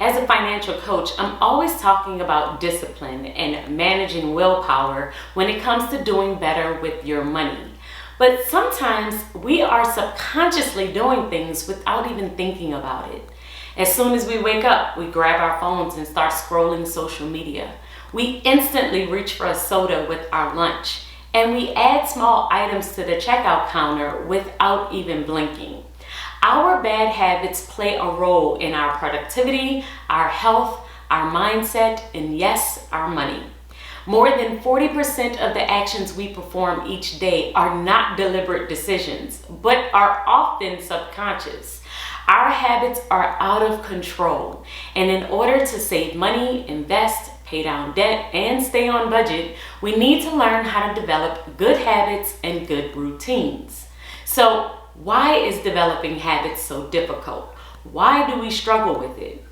As a financial coach, I'm always talking about discipline and managing willpower when it comes to doing better with your money. But sometimes we are subconsciously doing things without even thinking about it. As soon as we wake up, we grab our phones and start scrolling social media. We instantly reach for a soda with our lunch, and we add small items to the checkout counter without even blinking. Our bad habits play a role in our productivity, our health, our mindset, and yes, our money. More than 40% of the actions we perform each day are not deliberate decisions, but are often subconscious. Our habits are out of control, and in order to save money, invest, pay down debt, and stay on budget, we need to learn how to develop good habits and good routines. So, why is developing habits so difficult? Why do we struggle with it?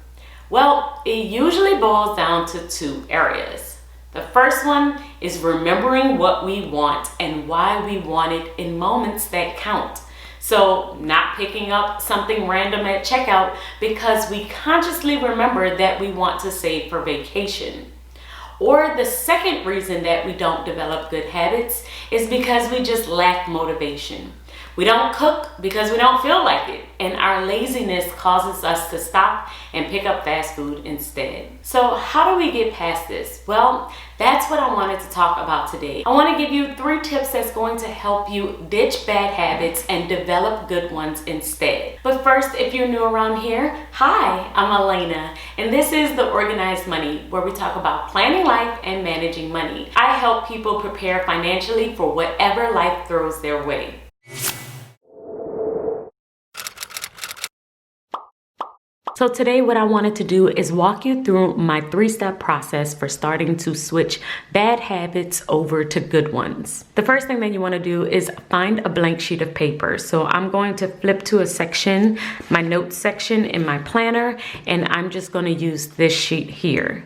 Well, it usually boils down to two areas. The first one is remembering what we want and why we want it in moments that count. So, not picking up something random at checkout because we consciously remember that we want to save for vacation. Or the second reason that we don't develop good habits is because we just lack motivation. We don't cook because we don't feel like it, and our laziness causes us to stop and pick up fast food instead. So how do we get past this? Well, that's what I wanted to talk about today. I want to give you 3 tips that's going to help you ditch bad habits and develop good ones instead. But first, if you're new around here, hi, I'm Alaina, and this is The Organized Money, where we talk about planning life and managing money. I help people prepare financially for whatever life throws their way. So today what I wanted to do is walk you through my 3-step process for starting to switch bad habits over to good ones. The first thing that you want to do is find a blank sheet of paper. So I'm going to flip to a section, my notes section in my planner, and I'm just going to use this sheet here.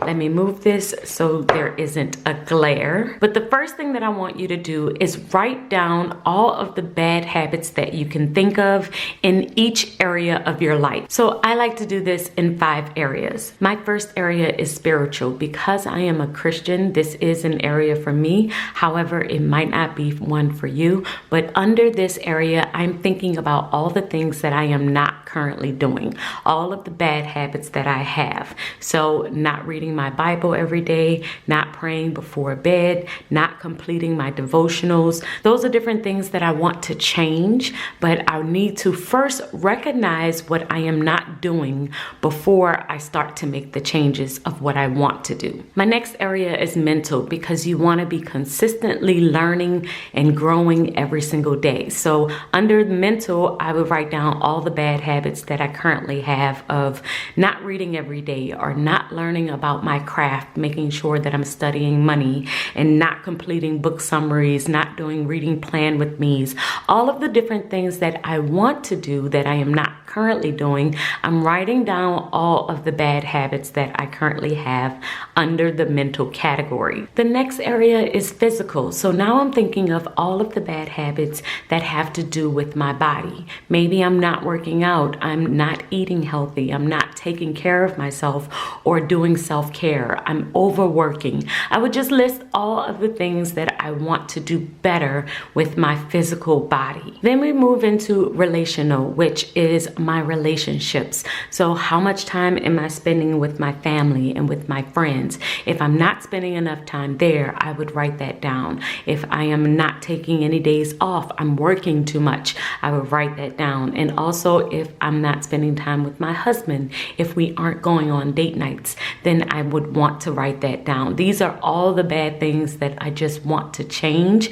Let me move this so there isn't a glare. But the first thing that I want you to do is write down all of the bad habits that you can think of in each area of your life. So I like to do this in 5 areas. My first area is spiritual. Because I am a Christian, this is an area for me. However, it might not be one for you. But under this area, I'm thinking about all the things that I am not currently doing. All of the bad habits that I have. So not reading my Bible every day, not praying before bed, not completing my devotionals. Those are different things that I want to change, but I need to first recognize what I am not doing before I start to make the changes of what I want to do. My next area is mental, because you want to be consistently learning and growing every single day. So under mental, I would write down all the bad habits that I currently have of not reading every day or not learning about my craft, making sure that I'm studying money and not completing book summaries, not doing reading plan with me's. All of the different things that I want to do that I am not currently doing, I'm writing down all of the bad habits that I currently have under the mental category. The next area is physical. So now I'm thinking of all of the bad habits that have to do with my body. Maybe I'm not working out, I'm not eating healthy, I'm not taking care of myself or doing self-care, I'm overworking. I would just list all of the things that I want to do better with my physical body. Then we move into relational, which is my relationships. So how much time am I spending with my family and with my friends? If I'm not spending enough time there, I would write that down. If I am not taking any days off, I'm working too much, I would write that down. And also if I'm not spending time with my husband, if we aren't going on date nights, then I would want to write that down. These are all the bad things that I just want to change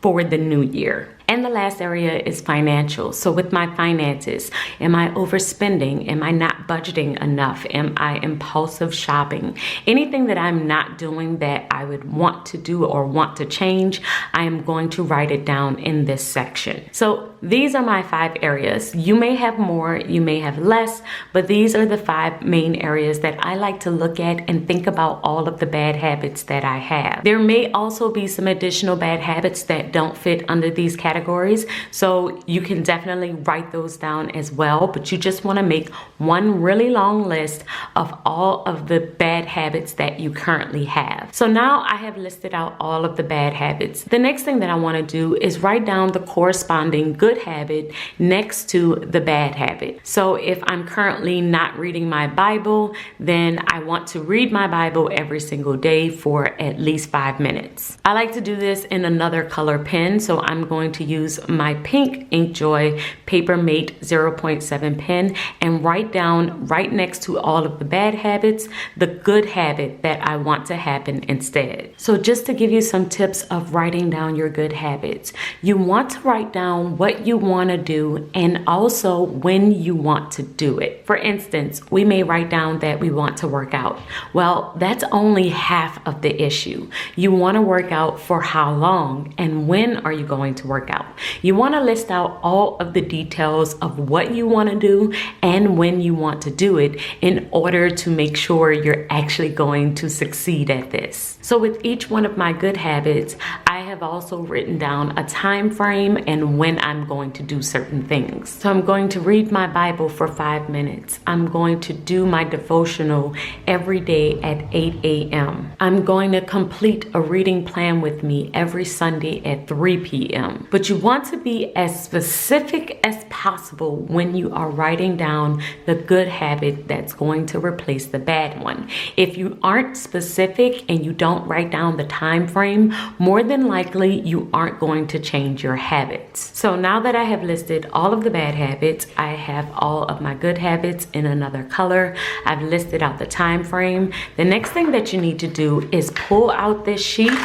for the new year. And the last area is financial. So with my finances, am I overspending? Am I not budgeting enough? Am I impulsive shopping? Anything that I'm not doing that I would want to do or want to change, I am going to write it down in this section. So these are my 5 areas. You may have more, you may have less, but these are the 5 main areas that I like to look at and think about all of the bad habits that I have. There may also be some additional bad habits that don't fit under these categories, so you can definitely write those down as well, but you just want to make one really long list of all of the bad habits that you currently have. So now I have listed out all of the bad habits. The next thing that I want to do is write down the corresponding good habit next to the bad habit. So if I'm currently not reading my Bible, then I want to read my Bible every single day for at least 5 minutes. I like to do this in another color pen, so I'm going to use my pink InkJoy Papermate 0.7 pen and write down right next to all of the bad habits the good habit that I want to happen instead. So just to give you some tips of writing down your good habits, you want to write down what you want to do and also when you want to do it. For instance, we may write down that we want to work out. Well, that's only half of the issue. You want to work out for how long and when are you going to work out? You want to list out all of the details of what you want to do and when you want to do it in order to make sure you're actually going to succeed at this. So with each one of my good habits, I have also written down a time frame and when I'm going to do certain things. So I'm going to read my Bible for 5 minutes. I'm going to do my devotional every day at 8 a.m. I'm going to complete a reading plan with me every Sunday at 3 p.m. But you want to be as specific as possible when you are writing down the good habit that's going to replace the bad one. If you aren't specific and you don't write down the time frame, more than likely you aren't going to change your habits. So now that I have listed all of the bad habits, I have all of my good habits in another color. I've listed out the time frame. The next thing that you need to do is pull out this sheet,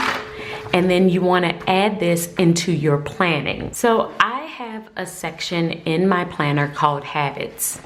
and then you want to add this into your planning. So I have a section in my planner called habits.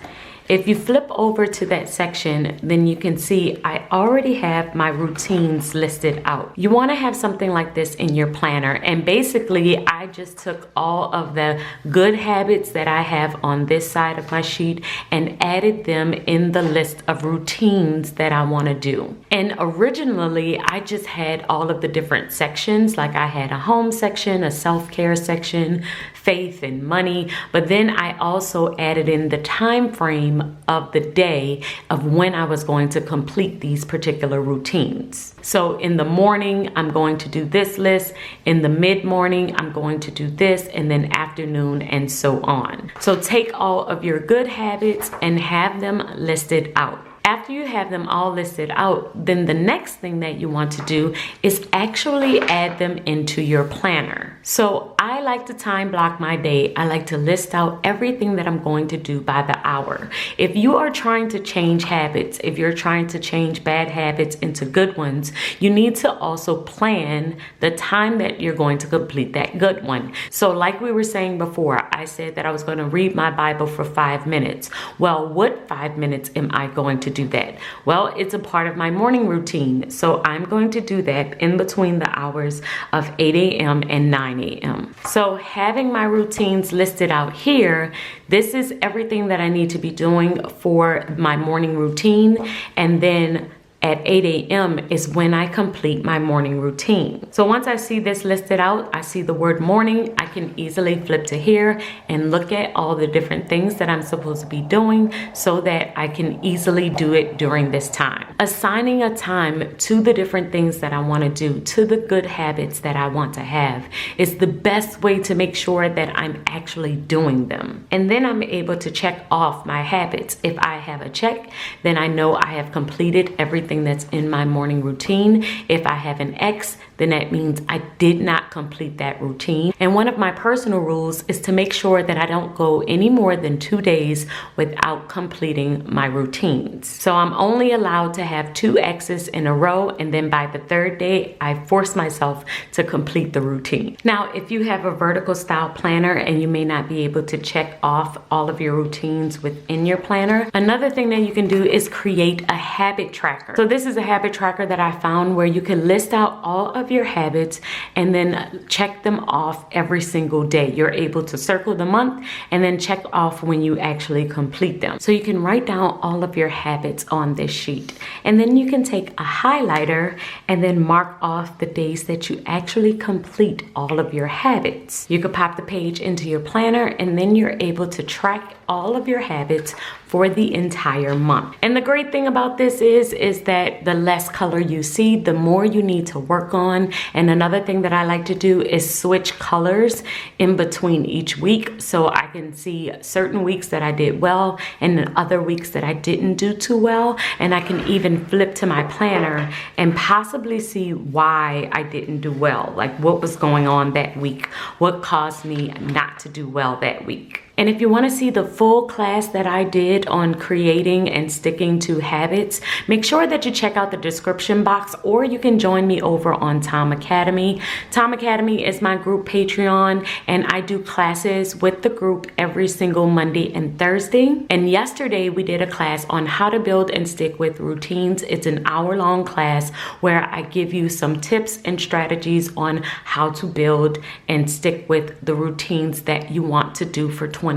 If you flip over to that section, then you can see I already have my routines listed out. You want to have something like this in your planner, and basically I just took all of the good habits that I have on this side of my sheet and added them in the list of routines that I want to do. And originally I just had all of the different sections, like I had a home section, a self-care section, faith and money, but then I also added in the time frame of the day of when I was going to complete these particular routines. So in the morning, I'm going to do this list. In the mid-morning, I'm going to do this, and then afternoon, and so on. So take all of your good habits and have them listed out. After you have them all listed out, then the next thing that you want to do is actually add them into your planner. So I like to time block my day. I like to list out everything that I'm going to do by the hour. If you are trying to change habits, if you're trying to change bad habits into good ones, you need to also plan the time that you're going to complete that good one. So like we were saying before, I said that I was going to read my Bible for 5 minutes. Well, what 5 minutes am I going to do that? Well, it's a part of my morning routine. So I'm going to do that in between the hours of 8 a.m. and 9 a.m. So having my routines listed out here, this is everything that I need to be doing for my morning routine. And then at 8 a.m. is when I complete my morning routine. So once I see this listed out, I see the word morning, I can easily flip to here and look at all the different things that I'm supposed to be doing so that I can easily do it during this time. Assigning a time to the different things that I want to do, to the good habits that I want to have, is the best way to make sure that I'm actually doing them. And then I'm able to check off my habits. If I have a check, then I know I have completed everything that's in my morning routine. If I have an X, then that means I did not complete that routine. And one of my personal rules is to make sure that I don't go any more than 2 days without completing my routines. So I'm only allowed to have 2 X's in a row, and then by the 3rd day, I force myself to complete the routine. Now, if you have a vertical style planner and you may not be able to check off all of your routines within your planner, another thing that you can do is create a habit tracker. So this is a habit tracker that I found where you can list out all of your habits and then check them off every single day. You're able to circle the month and then check off when you actually complete them. So you can write down all of your habits on this sheet, and then you can take a highlighter and then mark off the days that you actually complete all of your habits. You could pop the page into your planner, and then you're able to track all of your habits for the entire month. And the great thing about this is that the less color you see, the more you need to work on. And another thing that I like to do is switch colors in between each week, so I can see certain weeks that I did well and then other weeks that I didn't do too well. And I can even flip to my planner and possibly see why I didn't do well, like what was going on that week, what caused me not to do well that week. And if you want to see the full class that I did on creating and sticking to habits, make sure that you check out the description box, or you can join me over on Tom Academy. Tom Academy is my group Patreon, and I do classes with the group every single Monday and Thursday. And yesterday we did a class on how to build and stick with routines. It's an hour-long class where I give you some tips and strategies on how to build and stick with the routines that you want to do for 2021.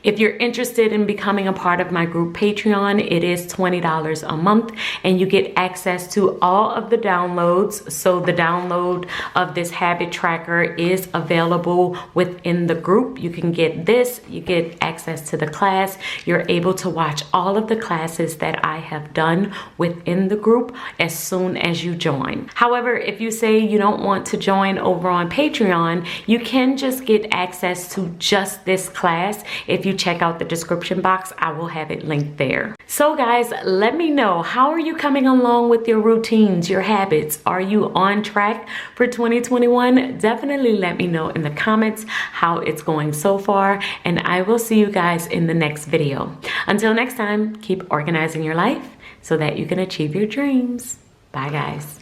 If you're interested in becoming a part of my group Patreon, it is $20 a month, and you get access to all of the downloads. So the download of this habit tracker is available within the group. You can get this, you get access to the class, you're able to watch all of the classes that I have done within the group as soon as you join. However, if you say you don't want to join over on Patreon, you can just get access to just this class. If you check out the description box, I will have it linked there. So guys, let me know, how are you coming along with your routines, your habits? Are you on track for 2021? Definitely let me know in the comments how it's going so far, and I will see you guys in the next video. Until next time, keep organizing your life so that you can achieve your dreams. Bye guys.